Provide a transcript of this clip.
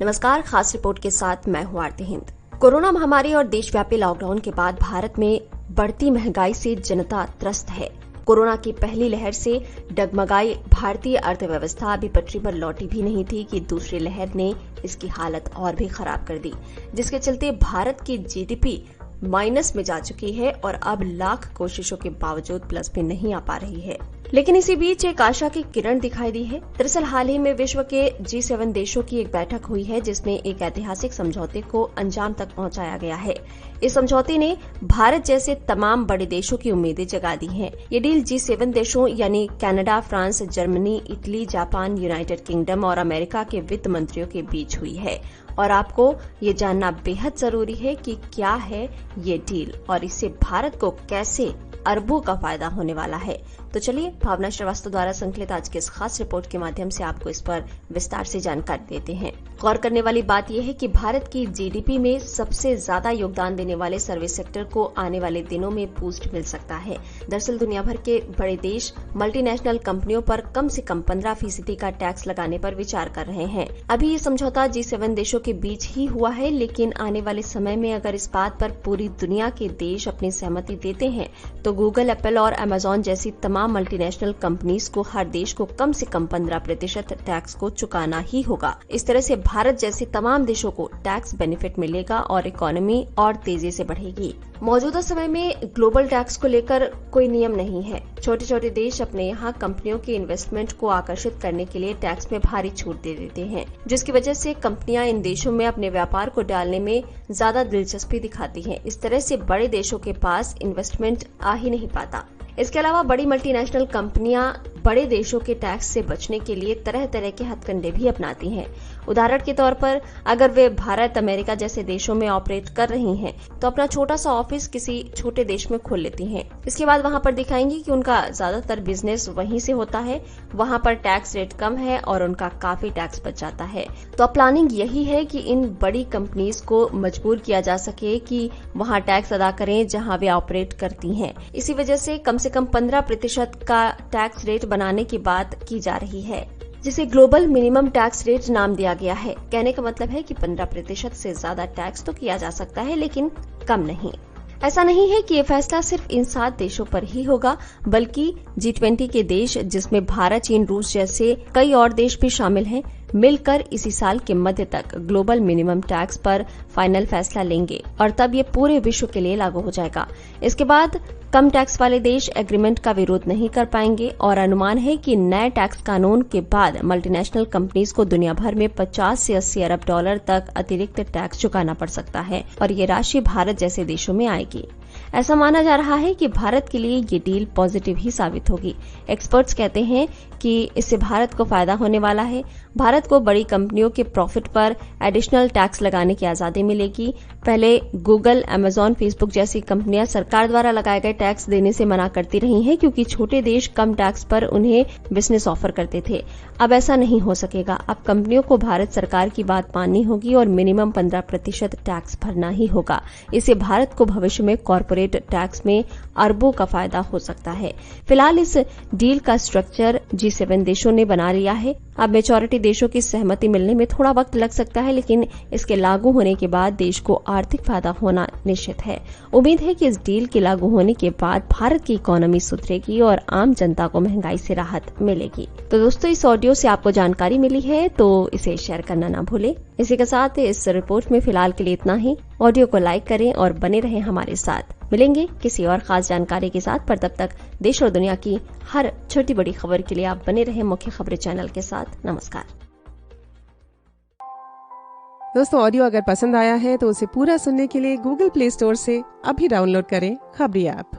नमस्कार, खास रिपोर्ट के साथ मैं हूं आरती हिंद। कोरोना महामारी और देशव्यापी लॉकडाउन के बाद भारत में बढ़ती महंगाई से जनता त्रस्त है। कोरोना की पहली लहर से डगमगाई भारतीय अर्थव्यवस्था अभी पटरी पर लौटी भी नहीं थी कि दूसरी लहर ने इसकी हालत और भी खराब कर दी, जिसके चलते भारत की जीडीपी माइनस में जा चुकी है और अब लाख कोशिशों के बावजूद प्लस में नहीं आ पा रही है। लेकिन इसी बीच एक आशा की किरण दिखाई दी है। दरअसल हाल ही में विश्व के G7 देशों की एक बैठक हुई है, जिसमें एक ऐतिहासिक समझौते को अंजाम तक पहुंचाया गया है। इस समझौते ने भारत जैसे तमाम बड़े देशों की उम्मीदें जगा दी हैं। ये डील G7 देशों यानी Canada, France, Germany, Italy, Japan, United kingdom और अमेरिका के वित्त मंत्रियों के बीच हुई है। और आपको ये जानना बेहद जरूरी है कि क्या है ये डील और इससे भारत को कैसे अरबों का फायदा होने वाला है। तो चलिए भावना श्रीवास्तव द्वारा संकलित आज के इस खास रिपोर्ट के माध्यम से आपको इस पर विस्तार से जानकारी देते हैं। गौर करने वाली बात यह है कि भारत की जीडीपी में सबसे ज्यादा योगदान देने वाले सर्विस सेक्टर को आने वाले दिनों में बूस्ट मिल सकता है। दरअसल दुनिया भर के बड़े देश मल्टीनेशनल कंपनियों पर कम से कम 15% का टैक्स लगाने पर विचार कर रहे हैं। अभी ये समझौता G7 देशों के बीच ही हुआ है, लेकिन आने वाले समय में अगर इस बात पर पूरी दुनिया के देश अपनी सहमति देते हैं तो गूगल, एप्पल और अमेजॉन जैसी तमाम मल्टीनेशनल कंपनीज को हर देश को कम से कम 15% टैक्स को चुकाना ही होगा। इस तरह से भारत जैसे तमाम देशों को टैक्स बेनिफिट मिलेगा और इकोनॉमी और तेजी से बढ़ेगी। मौजूदा समय में ग्लोबल टैक्स को लेकर कोई नियम नहीं है। छोटे छोटे देश अपने यहाँ कंपनियों के इन्वेस्टमेंट को आकर्षित करने के लिए टैक्स में भारी छूट दे देते हैं, जिसकी वजह से कंपनियां इन देशों में अपने व्यापार को डालने में ज्यादा दिलचस्पी दिखाती हैं। इस तरह से बड़े देशों के पास इन्वेस्टमेंट आ ही नहीं पाता। इसके अलावा बड़ी मल्टीनेशनल कंपनियां बड़े देशों के टैक्स से बचने के लिए तरह तरह के हथकंडे भी अपनाती हैं। उदाहरण के तौर पर अगर वे भारत, अमेरिका जैसे देशों में ऑपरेट कर रही हैं, तो अपना छोटा सा ऑफिस किसी छोटे देश में खोल लेती हैं। इसके बाद वहां पर दिखाएंगी कि उनका ज्यादातर बिजनेस वहीं से होता है, वहां पर टैक्स रेट कम है और उनका काफी टैक्स बच जाता है। तो अब प्लानिंग यही है कि इन बड़ी कंपनीज को मजबूर किया जा सके कि वहां टैक्स अदा करें जहां वे ऑपरेट करती हैं। इसी वजह से कम 15% का टैक्स रेट बनाने की बात की जा रही है, जिसे ग्लोबल मिनिमम टैक्स रेट नाम दिया गया है। कहने का मतलब है कि 15% से ज्यादा टैक्स तो किया जा सकता है, लेकिन कम नहीं। ऐसा नहीं है कि ये फैसला सिर्फ इन 7 देशों पर ही होगा, बल्कि G20 के देश, जिसमें भारत, चीन, रूस जैसे कई और देश भी शामिल हैं, मिलकर इसी साल के मध्य तक ग्लोबल मिनिमम टैक्स पर फाइनल फैसला लेंगे और तब ये पूरे विश्व के लिए लागू हो जाएगा। इसके बाद कम टैक्स वाले देश एग्रीमेंट का विरोध नहीं कर पाएंगे और अनुमान है कि नए टैक्स कानून के बाद मल्टीनेशनल कंपनीज को दुनिया भर में 50 से 80 अरब डॉलर तक अतिरिक्त टैक्स चुकाना पड़ सकता है और ये राशि भारत जैसे देशों में आएगी। ऐसा माना जा रहा है कि भारत के लिए ये डील पॉजिटिव ही साबित होगी। एक्सपर्ट्स कहते हैं कि इससे भारत को फायदा होने वाला है। भारत को बड़ी कंपनियों के प्रॉफिट पर एडिशनल टैक्स लगाने की आजादी मिलेगी। पहले गूगल, अमेजॉन, फेसबुक जैसी कंपनियां सरकार द्वारा लगाए गए टैक्स देने से मना करती रही हैं, क्योंकि छोटे देश कम टैक्स पर उन्हें बिजनेस ऑफर करते थे। अब ऐसा नहीं हो सकेगा। अब कंपनियों को भारत सरकार की बात माननी होगी और मिनिमम 15% टैक्स भरना ही होगा। इससे भारत को भविष्य में कॉर्पोरेट टैक्स में अरबों का फायदा हो सकता है। फिलहाल इस डील का स्ट्रक्चर G7 देशों ने बना लिया है। अब मेजॉरिटी देशों की सहमति मिलने में थोड़ा वक्त लग सकता है, लेकिन इसके लागू होने के बाद देश को आर्थिक फायदा होना निश्चित है। उम्मीद है कि इस डील के लागू होने के बाद भारत की इकोनॉमी सुधरेगी और आम जनता को महंगाई से राहत मिलेगी। तो दोस्तों, इस ऑडियो से आपको जानकारी मिली है तो इसे शेयर करना ना भूलें। इसी के साथ इस रिपोर्ट में फिलहाल के लिए इतना ही। ऑडियो को लाइक करें और बने रहें हमारे साथ। मिलेंगे किसी और खास जानकारी के साथ, पर तब तक देश और दुनिया की हर छोटी बड़ी खबर के लिए आप बने रहें मुख्य खबरें चैनल के साथ। नमस्कार दोस्तों, ऑडियो अगर पसंद आया है तो उसे पूरा सुनने के लिए गूगल प्ले स्टोर से अभी डाउनलोड करें खबरी ऐप।